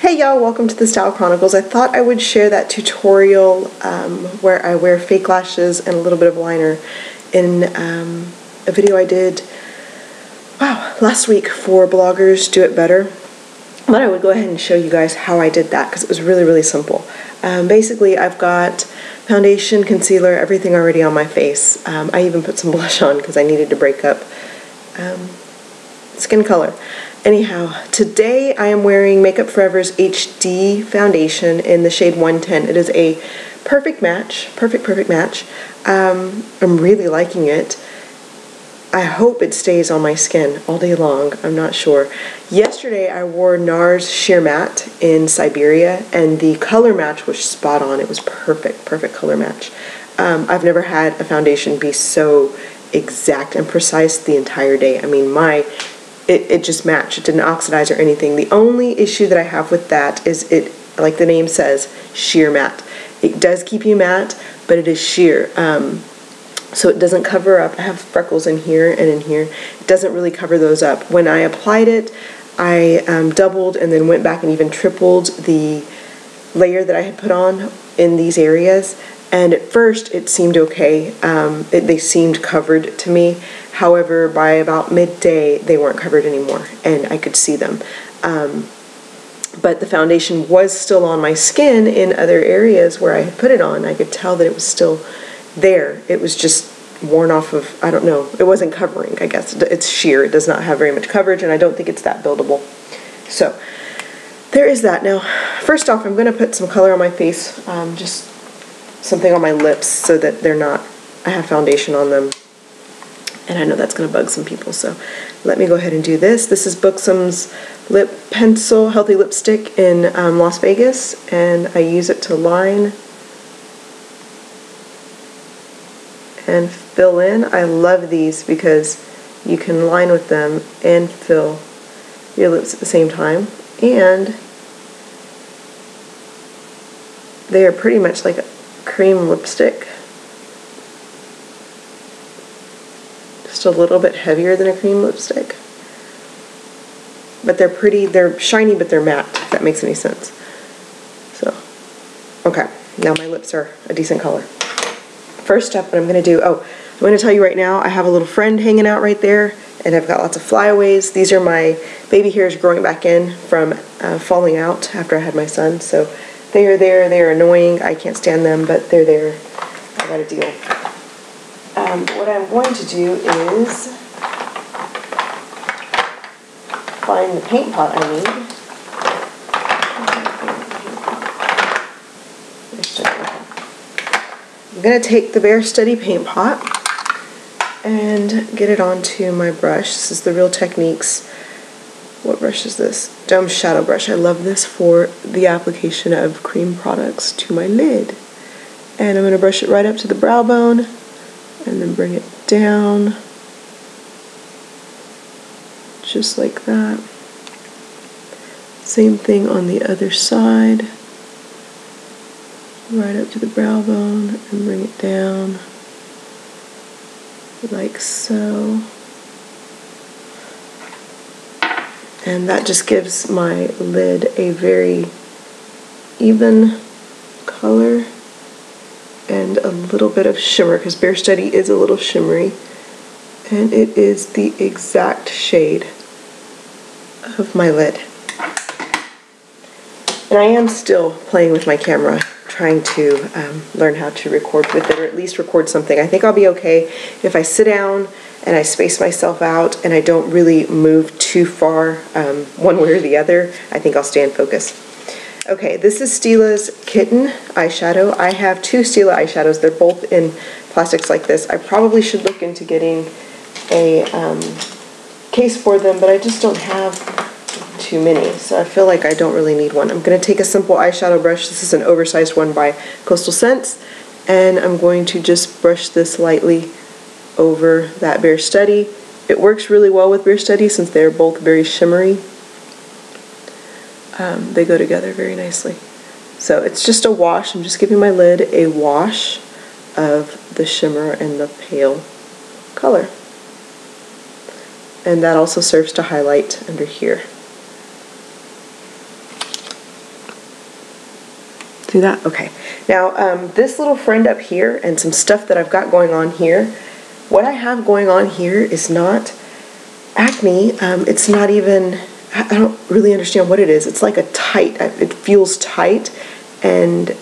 Hey y'all, welcome to the Style Chronicles. I thought I would share that tutorial where I wear fake lashes and a little bit of liner in a video I did, last week for bloggers Do It Better. I thought I would go ahead and show you guys how I did that because it was really, really simple. Basically, I've got foundation, concealer, everything already on my face. I even put some blush on because I needed to break up skin color. Anyhow, today I am wearing Makeup Forever's HD foundation in the shade 110. It is a perfect match, perfect match. I'm really liking it. I hope it stays on my skin all day long. I'm not sure. Yesterday I wore NARS Sheer Matte in Siberia, and the color match was spot on. It was perfect color match. I've never had a foundation be so exact and precise the entire day. I mean, it just matched. It didn't oxidize or anything. The only issue that I have with that is it, like the name says, sheer matte. It does keep you matte, but it is sheer. So it doesn't cover up. I have freckles in here and in here. It doesn't really cover those up. When I applied it, I doubled and then went back and even tripled the layer that I had put on in these areas. And at first it seemed okay. They seemed covered to me. However, by about midday, they weren't covered anymore, and I could see them. But the foundation was still on my skin in other areas where I had put it on. I could tell that it was still there. It was just worn off of, I don't know, it wasn't covering, I guess. It's sheer. It does not have very much coverage, and I don't think it's that buildable. So, there is that. Now, first off, I'm going to put some color on my face, just something on my lips so that they're not, I have foundation on them. And I know that's going to bug some people, so let me go ahead and do this. This is Buxom's Lip Pencil Healthy Lipstick in Las Vegas, and I use it to line and fill in. I love these because you can line with them and fill your lips at the same time, and they are pretty much like a cream lipstick. Just a little bit heavier than a cream lipstick. But they're pretty, they're shiny, but they're matte, if that makes any sense. So, okay, now my lips are a decent color. First up, what I'm going to do, I'm going to tell you right now, I have a little friend hanging out right there, and I've got lots of flyaways. These are my baby hairs growing back in from falling out after I had my son. So they are there, they're annoying, I can't stand them, but they're there. I got a deal. What I'm going to do is find the paint pot I need. I'm going to take the Bare Study paint pot and get it onto my brush. This is the Real Techniques. What brush is this? Dome Shadow Brush. I love this for the application of cream products to my lid. And I'm going to brush it right up to the brow bone and then bring it down just like that. Same thing on the other side. Right up to the brow bone and bring it down like so. And that just gives my lid a very even color and a little bit of shimmer, because Bare Study is a little shimmery, and it is the exact shade of my lid. And I am still playing with my camera, trying to learn how to record with it, or at least record something. I think I'll be okay if I sit down and I space myself out and I don't really move too far one way or the other. I think I'll stay in focus. Okay, this is Stila's Kitten eyeshadow. I have two Stila eyeshadows. They're both in plastics like this. I probably should look into getting a case for them, but I just don't have too many, so I feel like I don't really need one. I'm going to take a simple eyeshadow brush. This is an oversized one by Coastal Scents, and I'm going to just brush this lightly over that Bare Study. It works really well with Bare Study since they're both very shimmery. They go together very nicely. So it's just a wash. I'm just giving my lid a wash of the shimmer and the pale color. And that also serves to highlight under here. See that? Okay. Now, this little friend up here and some stuff that I've got going on here, what I have going on here is not acne. It's not even, I don't really understand what it is. It's like a tight, it feels tight and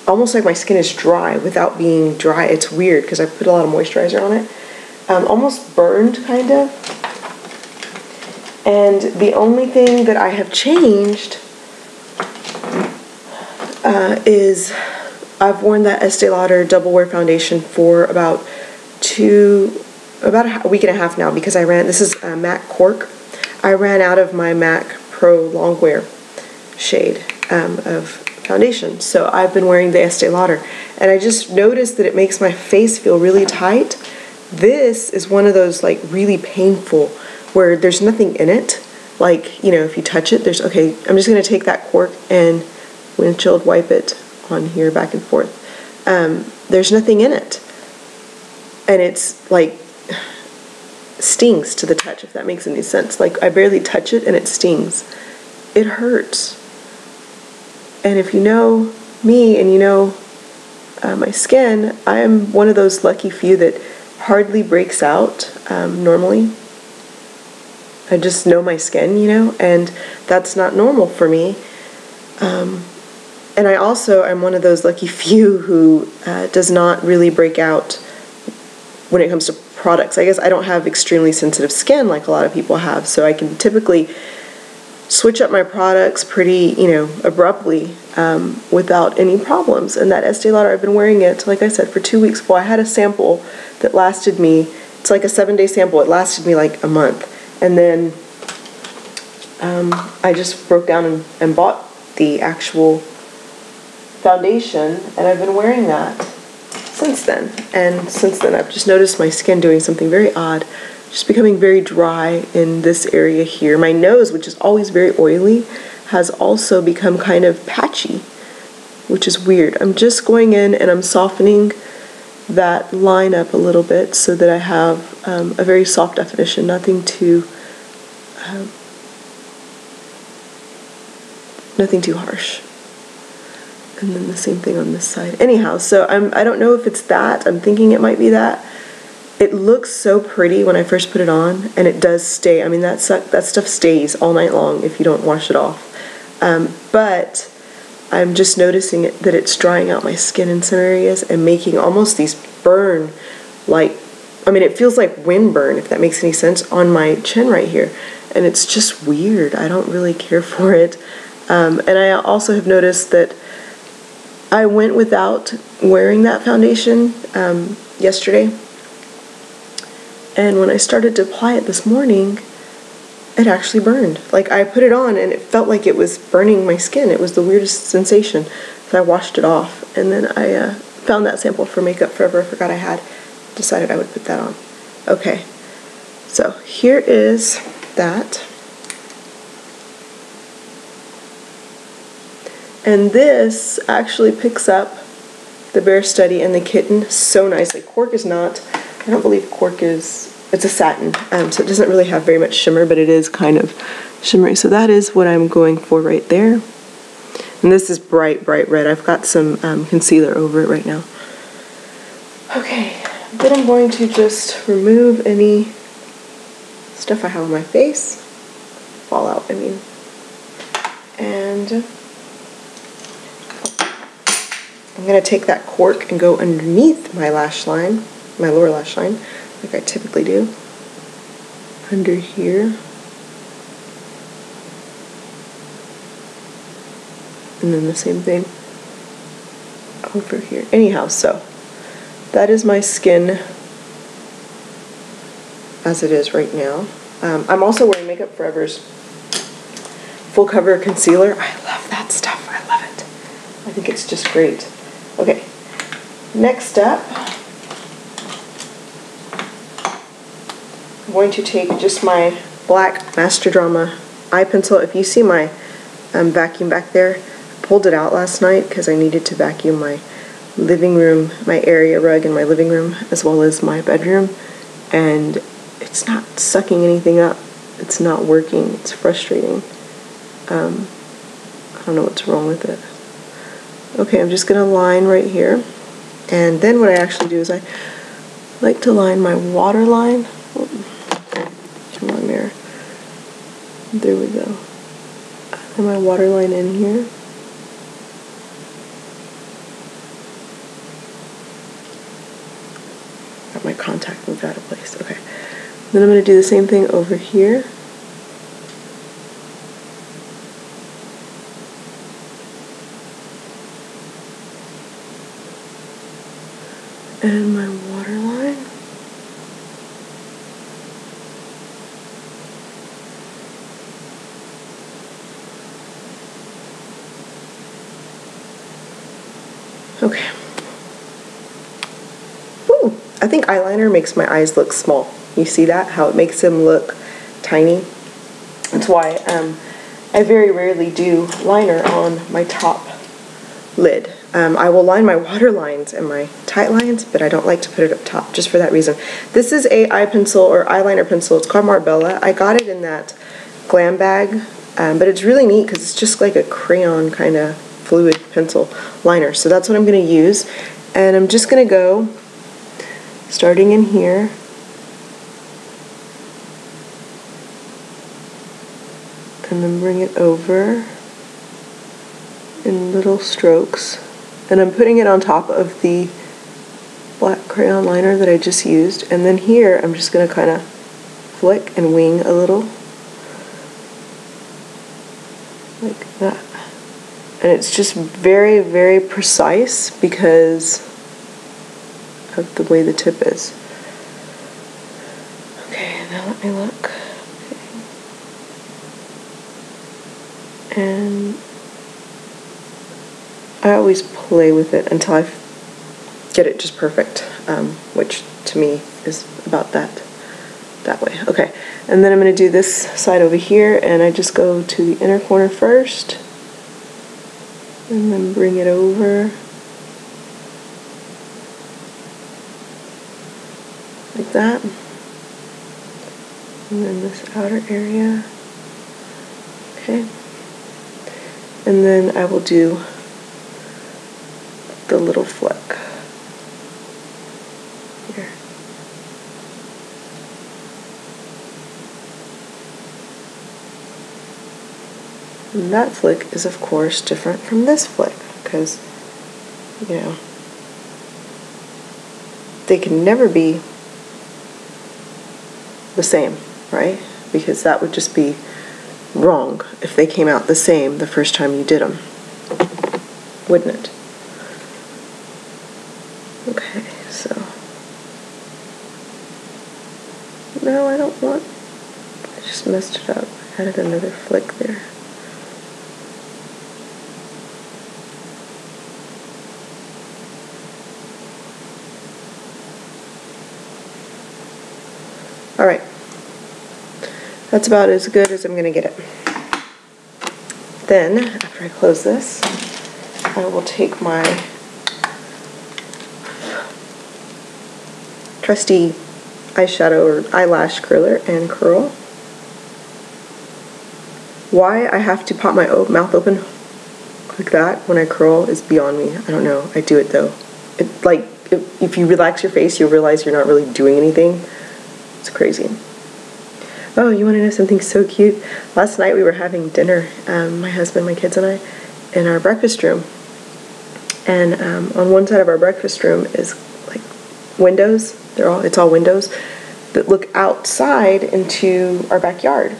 almost like my skin is dry without being dry. It's weird because I put a lot of moisturizer on it. Almost burned, kind of. And the only thing that I have changed is I've worn that Estee Lauder Double Wear Foundation for about a week and a half now because I ran, this is MAC Cork. I ran out of my MAC Pro Longwear shade of foundation. So I've been wearing the Estee Lauder. And I just noticed that it makes my face feel really tight. This is one of those like really painful where there's nothing in it. Like, you know, if you touch it, there's, okay, I'm just going to take that Cork and windshield wipe it on here back and forth. There's nothing in it. And it's like stings to the touch, if that makes any sense. Like I barely touch it and it stings. It hurts. And if you know me and you know my skin, I'm one of those lucky few that hardly breaks out normally. I just know my skin, you know, and that's not normal for me. And I'm one of those lucky few who does not really break out when it comes to products. I guess I don't have extremely sensitive skin like a lot of people have, so I can typically switch up my products pretty, you know, abruptly without any problems. And that Estee Lauder, I've been wearing it, like I said, for 2 weeks. Well, I had a sample that lasted me, it's like a 7-day sample, it lasted me like a month. And then I just broke down and bought the actual foundation, and I've been wearing that since then. And since then I've just noticed my skin doing something very odd, just becoming very dry in this area here. My nose, which is always very oily, has also become kind of patchy, which is weird. I'm just going in and I'm softening that line up a little bit so that I have a very soft definition, nothing too harsh. And then the same thing on this side. Anyhow, so I don't know if it's that. I'm thinking it might be that. It looks so pretty when I first put it on, and it does stay. I mean, that stuff stays all night long if you don't wash it off. But I'm just noticing that it's drying out my skin in some areas and making almost these burn, like, I mean, it feels like wind burn, if that makes any sense, on my chin right here. And it's just weird. I don't really care for it. And I also have noticed that I went without wearing that foundation yesterday. And when I started to apply it this morning, it actually burned. Like, I put it on and it felt like it was burning my skin. It was the weirdest sensation. So I washed it off. And then I found that sample for Makeup Forever. I forgot I had. Decided I would put that on. Okay. So here is that. And this actually picks up the Bare Study and the Kitten so nicely. Cork is not, I don't believe Cork is, it's a satin, so it doesn't really have very much shimmer, but it is kind of shimmery. So that is what I'm going for right there. And this is bright, bright red. I've got some concealer over it right now. Okay, then I'm going to just remove any stuff I have on my face. Fallout, I mean. And I'm going to take that Cork and go underneath my lash line, my lower lash line, like I typically do. Under here. And then the same thing over here. Anyhow, so that is my skin as it is right now. I'm also wearing Makeup Forever's Full Cover Concealer. I love that stuff. I love it. I think it's just great. Okay, next up, I'm going to take just my black Master Drama eye pencil. If you see my vacuum back there, I pulled it out last night because I needed to vacuum my living room, my area rug in my living room, as well as my bedroom, and it's not sucking anything up. It's not working. It's frustrating. I don't know what's wrong with it. Okay, I'm just going to line right here. And then what I actually do is I like to line my waterline. Oh, come on there. There we go. And my waterline in here. Got my contact moved out of place. Okay. Then I'm going to do the same thing over here. And my waterline. Okay. Ooh, I think eyeliner makes my eyes look small. You see that? How it makes them look tiny? That's why I very rarely do liner on my top lid. I will line my water lines and my tight lines, but I don't like to put it up top, just for that reason. This is a eye pencil or eyeliner pencil. It's called Marbella. I got it in that glam bag, but it's really neat because it's just like a crayon kind of fluid pencil liner. So that's what I'm going to use, and I'm just going to go starting in here. And then bring it over in little strokes. And I'm putting it on top of the black crayon liner that I just used. And then here, I'm just going to kind of flick and wing a little. Like that. And it's just very, very precise because of the way the tip is. Okay, now let me look. And I always play with it until I get it just perfect, which to me is about that way. Okay, and then I'm going to do this side over here, and I just go to the inner corner first, and then bring it over like that, and then this outer area. Okay. And then I will do the little flick here. And that flick is of course different from this flick because, you know, they can never be the same, right? Because that would just be wrong if they came out the same the first time you did them, wouldn't it? Okay, so no, I don't want, I just messed it up. I added another flick there. All right. That's about as good as I'm going to get it. Then, after I close this, I will take my trusty eyeshadow or eyelash curler and curl. Why I have to pop my mouth open like that when I curl is beyond me. I don't know. I do it though. If you relax your face, you'll realize you're not really doing anything. It's crazy. Oh, you want to know something so cute? Last night we were having dinner, my husband, my kids, and I, in our breakfast room. And on one side of our breakfast room is like windows. It's all windows that look outside into our backyard.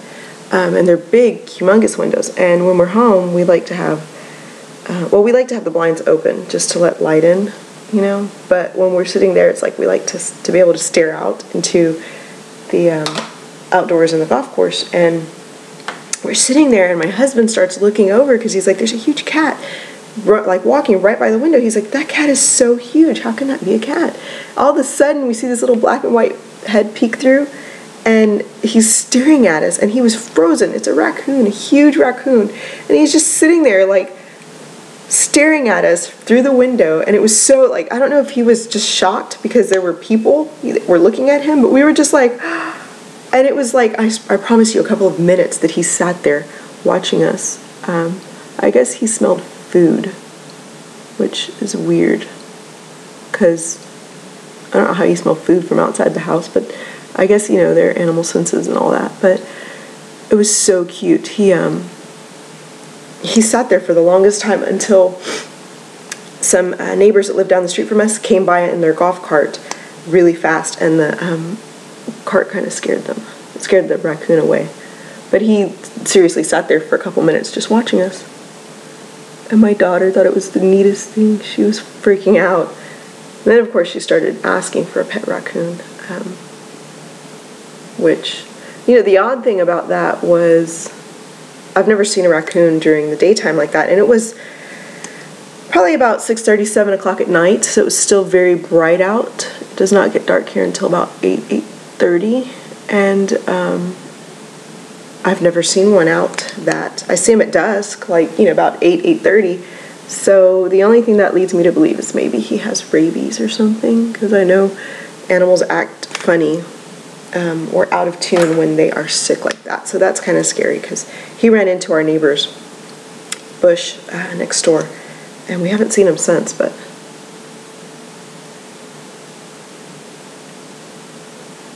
And they're big, humongous windows. And when we're home, we like to have, we like to have the blinds open just to let light in, you know. But when we're sitting there, it's like we like to be able to stare out into the outdoors in the golf course, and we're sitting there and my husband starts looking over because he's like, there's a huge cat like walking right by the window. He's like, that cat is so huge, how can that be a cat? All of a sudden we see this little black and white head peek through, and he's staring at us, and he was frozen. It's a raccoon, a huge raccoon, and he's just sitting there like staring at us through the window. And it was so, like, I don't know if he was just shocked because there were people that were looking at him, but we were just like, and it was like, I promise you, a couple of minutes that he sat there watching us. I guess he smelled food. which is weird because I don't know how you smell food from outside the house, but I guess, you know, their animal senses and all that. But it was so cute. He sat there for the longest time until some neighbors that lived down the street from us came by in their golf cart really fast, and the cart kind of scared them. It scared the raccoon away. But he seriously sat there for a couple minutes just watching us. And my daughter thought it was the neatest thing. She was freaking out. And then, of course, she started asking for a pet raccoon, which, you know, the odd thing about that was I've never seen a raccoon during the daytime like that, and it was probably about 6:30, 7 o'clock at night, so it was still very bright out. It does not get dark here until about 8:30, and I've never seen one out that. I see them at dusk, like, you know, about 8:30, so the only thing that leads me to believe is maybe he has rabies or something, because I know animals act funny or out of tune when they are sick like that, so that's kind of scary, because he ran into our neighbor's bush next door, and we haven't seen him since, but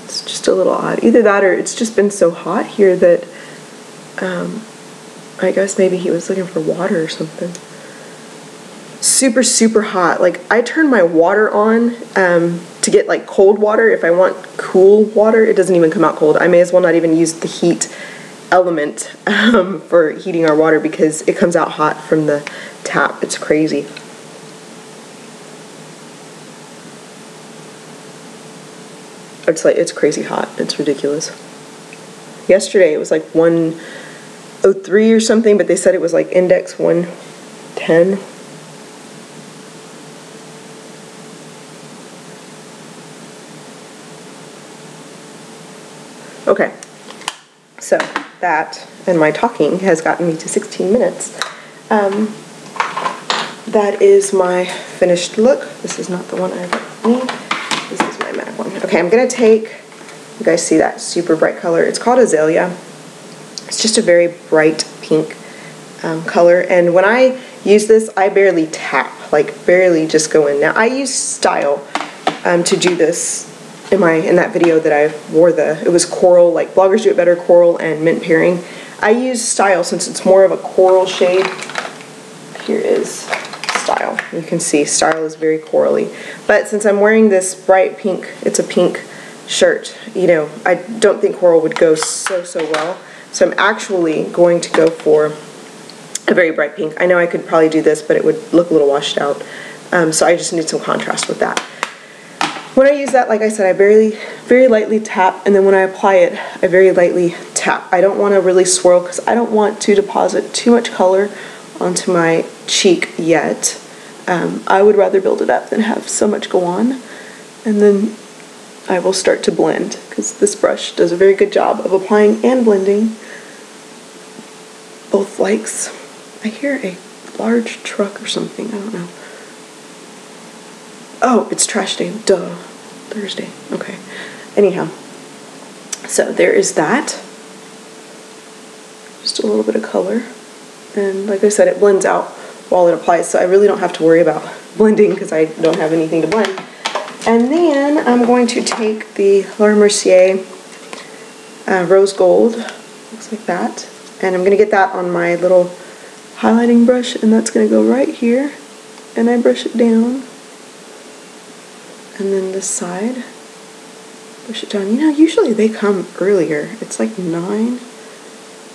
it's just a little odd. Either that or it's just been so hot here that I guess maybe he was looking for water or something. Super, super hot. Like, I turn my water on to get like cold water. If I want cool water, it doesn't even come out cold. I may as well not even use the heat element for heating our water because it comes out hot from the tap. It's crazy. It's like, it's crazy hot. It's ridiculous. Yesterday it was like 103 or something, but they said it was like index 110. Okay, so that and my talking has gotten me to 16 minutes. That is my finished look. This is not the one I need. This is my MAC one. Okay, I'm gonna take, you guys see that super bright color? It's called Azalea. It's just a very bright pink color, and when I use this, I barely tap, like barely just go in. Now I use Style to do this. In that video that I wore it was coral, like bloggers do it better, coral and mint pairing. I use Style since it's more of a coral shade. Here is Style. You can see Style is very corally. But since I'm wearing this bright pink, it's a pink shirt, you know, I don't think coral would go so well. So I'm actually going to go for a very bright pink. I know I could probably do this, but it would look a little washed out. So I just need some contrast with that. When I use that, like I said, I very lightly tap, and then when I apply it, I very lightly tap. I don't want to really swirl because I don't want to deposit too much color onto my cheek yet. I would rather build it up than have so much go on, and then I will start to blend because this brush does a very good job of applying and blending both likes. I hear a large truck or something, I don't know. Oh, it's trash day, duh. Thursday, okay. Anyhow, so there is that. Just a little bit of color. And like I said, it blends out while it applies, so I really don't have to worry about blending because I don't have anything to blend. And then I'm going to take the Mercier Rose Gold, looks like that. And I'm gonna get that on my little highlighting brush, and that's gonna go right here. And I brush it down. And then this side, push it down. You know, usually they come earlier. It's like 9.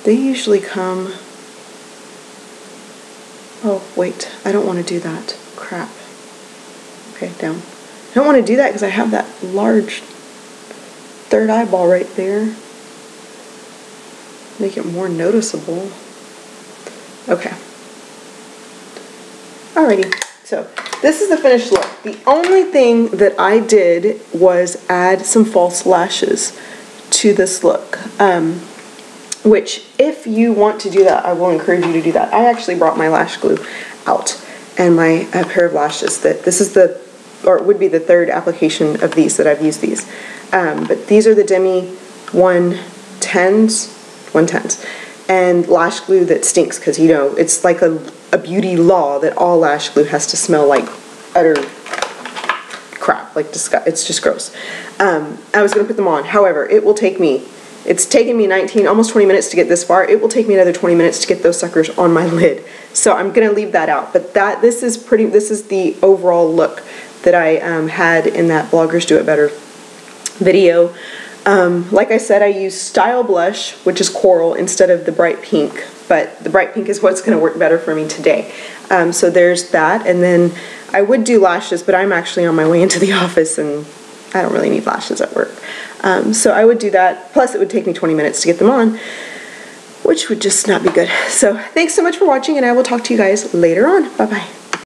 They usually come, oh wait, I don't want to do that. Crap. Okay, down. I don't want to do that because I have that large third eyeball right there. Make it more noticeable. Okay. Alrighty. So this is the finished look. The only thing that I did was add some false lashes to this look, which if you want to do that, I will encourage you to do that. I actually brought my lash glue out and my pair of lashes. This is or it would be the third application of these that I've used these. But these are the Demi 110s. and lash glue that stinks, because you know it's like a beauty law that all lash glue has to smell like utter crap, like disgust. It's just gross. I was going to put them on. However, it will take me, it's taken me 19, almost 20 minutes to get this far. It will take me another 20 minutes to get those suckers on my lid. So I'm going to leave that out. But this is the overall look that I had in that Bloggers Do It Better video. Like I said, I use Style Blush, which is coral, instead of the bright pink, but the bright pink is what's going to work better for me today. So there's that, and then I would do lashes, but I'm actually on my way into the office and I don't really need lashes at work. So I would do that, plus it would take me 20 minutes to get them on, which would just not be good. So thanks so much for watching, and I will talk to you guys later on. Bye-bye.